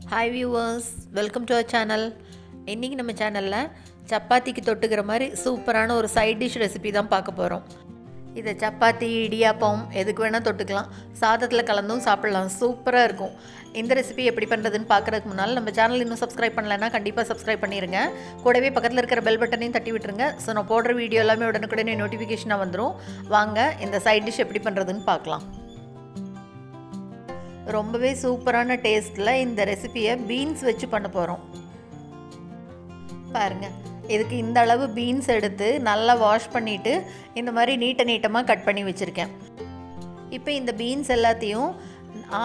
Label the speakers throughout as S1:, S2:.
S1: Hi viewers, welcome to our channel. இன்றைக்கி நம்ம சேனலில் சப்பாத்திக்கு தொட்டுக்கிற மாதிரி சூப்பரான ஒரு சைட் டிஷ் ரெசிபி தான் பார்க்க போகிறோம். இதை சப்பாத்தி, இடியாப்பம் எதுக்கு வேணால் தொட்டுக்கலாம், சாதத்தில் கலந்தும் சாப்பிட்லாம், சூப்பராக இருக்கும். இந்த ரெசிபி எப்படி பண்ணுறதுன்னு பார்க்குறதுக்கு முன்னால் நம்ம சேனல் இன்னும் சப்ஸ்கிரைப் பண்ணலைன்னா கண்டிப்பாக சப்ஸ்கிரைப் பண்ணிடுங்க. கூடவே பக்கத்தில் இருக்கிற பெல் பட்டனையும் தட்டி விட்டுருங்க. ஸோ நான் போடுற வீடியோ எல்லாமே உடனுக்குடனே நோட்டிஃபிகேஷனாக வந்துடும். வாங்க இந்த சைட் டிஷ் எப்படி பண்ணுறதுன்னு பார்க்கலாம். ரொம்பவே சூப்பரான டேஸ்ட்டில் இந்த ரெசிபியை பீன்ஸ் வச்சு பண்ண போகிறோம். பாருங்கள், இதுக்கு இந்த அளவு பீன்ஸ் எடுத்து நல்லா வாஷ் பண்ணிவிட்டு இந்த மாதிரி நீட்டமாக கட் பண்ணி வச்சுருக்கேன். இப்போ இந்த பீன்ஸ் எல்லாத்தையும்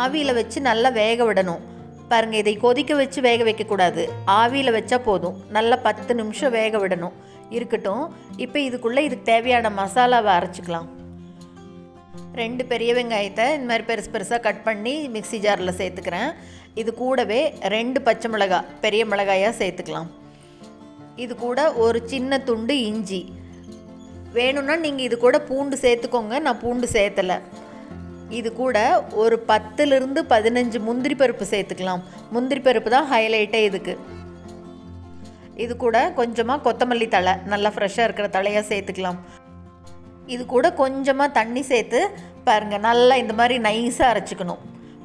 S1: ஆவியில் வச்சு நல்லா வேக விடணும். பாருங்கள், இதை கொதிக்க வச்சு வேக வைக்கக்கூடாது, ஆவியில் வச்சா போதும். நல்லா 10 நிமிஷம் வேக விடணும். இருக்கட்டும். இப்போ இதுக்குள்ளே இதுக்கு தேவையான மசாலாவை அரைச்சிக்கலாம். 2 பெரிய வெங்காயத்தை இந்த மாதிரி பெருசாக கட் பண்ணி மிக்ஸி ஜாரில் சேர்த்துக்கிறேன். இது கூடவே 2 பச்சை மிளகாய் பெரிய மிளகாயாக சேர்த்துக்கலாம். இது கூட ஒரு சின்ன துண்டு இஞ்சி. வேணும்னா நீங்கள் இது கூட பூண்டு சேர்த்துக்கோங்க, நான் பூண்டு சேர்த்தலை. இது கூட ஒரு 10லிருந்து 15 முந்திரி பருப்பு சேர்த்துக்கலாம். முந்திரி பருப்பு தான் ஹைலைட்டே இதுக்கு. இது கூட கொஞ்சமாக கொத்தமல்லி தழை, நல்லா ஃப்ரெஷ்ஷாக இருக்கிற தழையாக சேர்த்துக்கலாம். இது கூட கொஞ்சமாக தண்ணி சேர்த்து பாருங்கள், நல்லா இந்த மாதிரி நைஸாக அரைச்சிக்கணும்.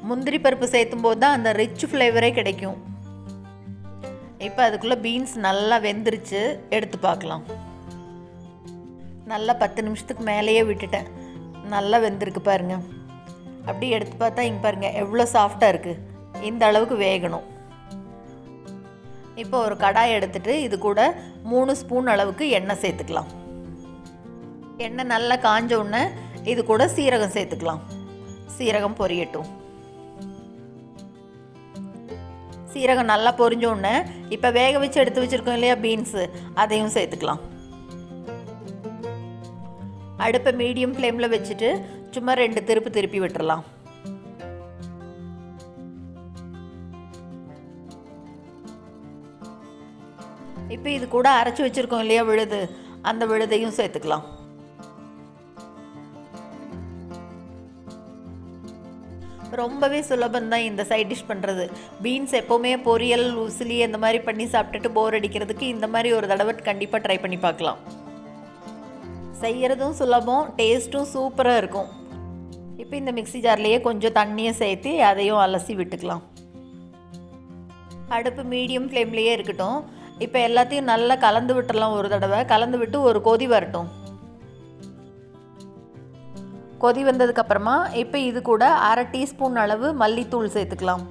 S1: முந்திரி பருப்பு சேர்த்தும் போது தான் அந்த ரிச் ஃப்ளேவரே கிடைக்கும். இப்போ அதுக்குள்ளே பீன்ஸ் நல்லா வெந்துருச்சு, எடுத்து பார்க்கலாம். நல்லா 10 நிமிஷத்துக்கு மேலேயே விட்டுட்டேன். நல்லா வெந்திருக்கு பாருங்கள். அப்படி எடுத்து பார்த்தா இங்கே பாருங்கள் எவ்வளோ சாஃப்டாக இருக்குது. இந்த அளவுக்கு வேகணும். இப்போ ஒரு கடாய் எடுத்துகிட்டு இது கூட 3 ஸ்பூன் அளவுக்கு எண்ணெய் சேர்த்துக்கலாம். எண்ணெய் நல்லா காஞ்ச உடனே இது கூட சீரகம் சேர்த்துக்கலாம். சீரகம் பொரியட்டும். சீரகம் நல்லா பொரிஞ்ச உடனே இப்போ வேக வச்சு எடுத்து வச்சுருக்கோம் இல்லையா பீன்ஸு, அதையும் சேர்த்துக்கலாம். அடுப்பை மீடியம் ஃப்ளேமில் வச்சுட்டு சும்மா 2 திருப்பி விட்டுறலாம். இப்போ இது கூட அரைச்சி வச்சுருக்கோம் இல்லையா விழுது, அந்த விழுதையும் சேர்த்துக்கலாம். ரொம்பவே சுலபந்தான் இந்த சைட் டிஷ் பண்ணுறது. பீன்ஸ் எப்போவுமே பொரியல், உசிலி அந்த மாதிரி பண்ணி சாப்பிட்டுட்டு போர் அடிக்கிறதுக்கு இந்த மாதிரி ஒரு தடவை கண்டிப்பாக ட்ரை பண்ணி பார்க்கலாம். செய்கிறதும் சுலபம், டேஸ்ட்டும் சூப்பராக இருக்கும். இப்போ இந்த மிக்ஸி ஜார்லேயே கொஞ்சம் தண்ணியை சேர்த்து அதையும் அலசி விட்டுக்கலாம். அடுப்பு மீடியம் ஃப்ளேம்லேயே இருக்கட்டும். இப்போ எல்லாத்தையும் நல்லா கலந்து விட்டுடலாம். ஒரு தடவை கலந்து விட்டு ஒரு கொதி வரட்டும். கொதி வந்ததுக்கப்புறமா இப்போ இது கூட 1/2 டீஸ்பூன் அளவு மல்லித்தூள் சேர்த்துக்கலாம்.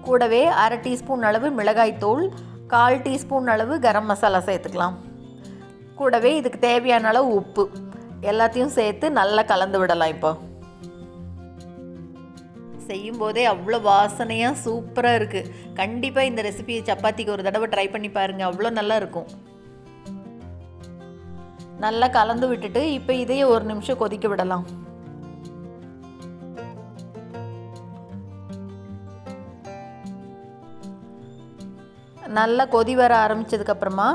S1: கூடவே 1/2 டீஸ்பூன் அளவு மிளகாய்த்தூள், 1/4 டீஸ்பூன் அளவு கரம் மசாலா சேர்த்துக்கலாம். கூடவே இதுக்கு தேவையான அளவு உப்பு எல்லாத்தையும் சேர்த்து நல்லா கலந்து விடலாம். இப்போ செய்யும் போதே அவ்வளோ வாசனையாக சூப்பராக இருக்குது. கண்டிப்பாக இந்த ரெசிபியை சப்பாத்திக்கு ஒரு தடவை ட்ரை பண்ணி பாருங்கள், அவ்வளோ நல்லா இருக்கும். நல்லா கலந்து விட்டுட்டு இப்போ இதையே 1 நிமிஷம் கொதிக்க விடலாம். நல்லா கொதி வர ஆரம்பித்ததுக்கப்புறமா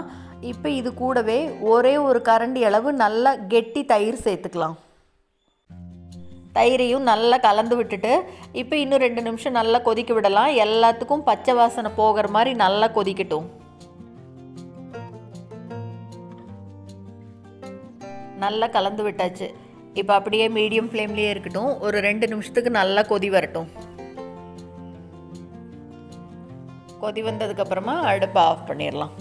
S1: இப்போ இது கூடவே ஒரே ஒரு கரண்டி அளவு நல்லா கெட்டி தயிர் சேர்த்துக்கலாம். தயிரையும் நல்லா கலந்து விட்டுட்டு இப்போ இன்னும் 2 நிமிஷம் நல்லா கொதிக்க விடலாம். எல்லாத்துக்கும் பச்சை வாசனை போகிற மாதிரி நல்லா கொதிக்கட்டும். நல்லா கலந்து விட்டாச்சு. இப்போ அப்படியே மீடியம் ஃப்ளேம்லேயே இருக்கட்டும். ஒரு 2 நிமிஷத்துக்கு நல்லா கொதி வரட்டும். கொதி வந்ததுக்கப்புறமா அடுப்பை ஆஃப் பண்ணிடலாம்.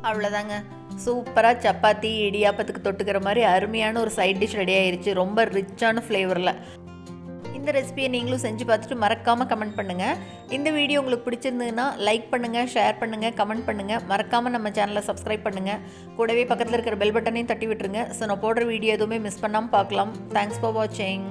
S1: அவ்வளோதாங்க, சூப்பராக சப்பாத்தி, இடியாப்பத்துக்கு தொட்டுக்கிற மாதிரி அருமையான ஒரு சைட் டிஷ் ரெடி ஆயிடுச்சு. ரொம்ப ரிச்சான ஃப்ளேவரில். இந்த ரெசிபியை நீங்களும் செஞ்சு பார்த்துட்டு மறக்காமல் கமெண்ட் பண்ணுங்கள். இந்த வீடியோ உங்களுக்கு பிடிச்சிருந்ததுன்னா லைக் பண்ணுங்கள், ஷேர் பண்ணுங்கள், கமெண்ட் பண்ணுங்கள். மறக்காமல் நம்ம சேனலை சப்ஸ்கிரைப் பண்ணுங்கள். கூடவே பக்கத்தில் இருக்கிற பெல் பட்டனையும் தட்டி விட்டுருங்க. ஸோ நான் போடுற வீடியோ எதுவுமே மிஸ் பண்ணாமல் பார்க்கலாம். தேங்க்ஸ் ஃபார் வாட்சிங்.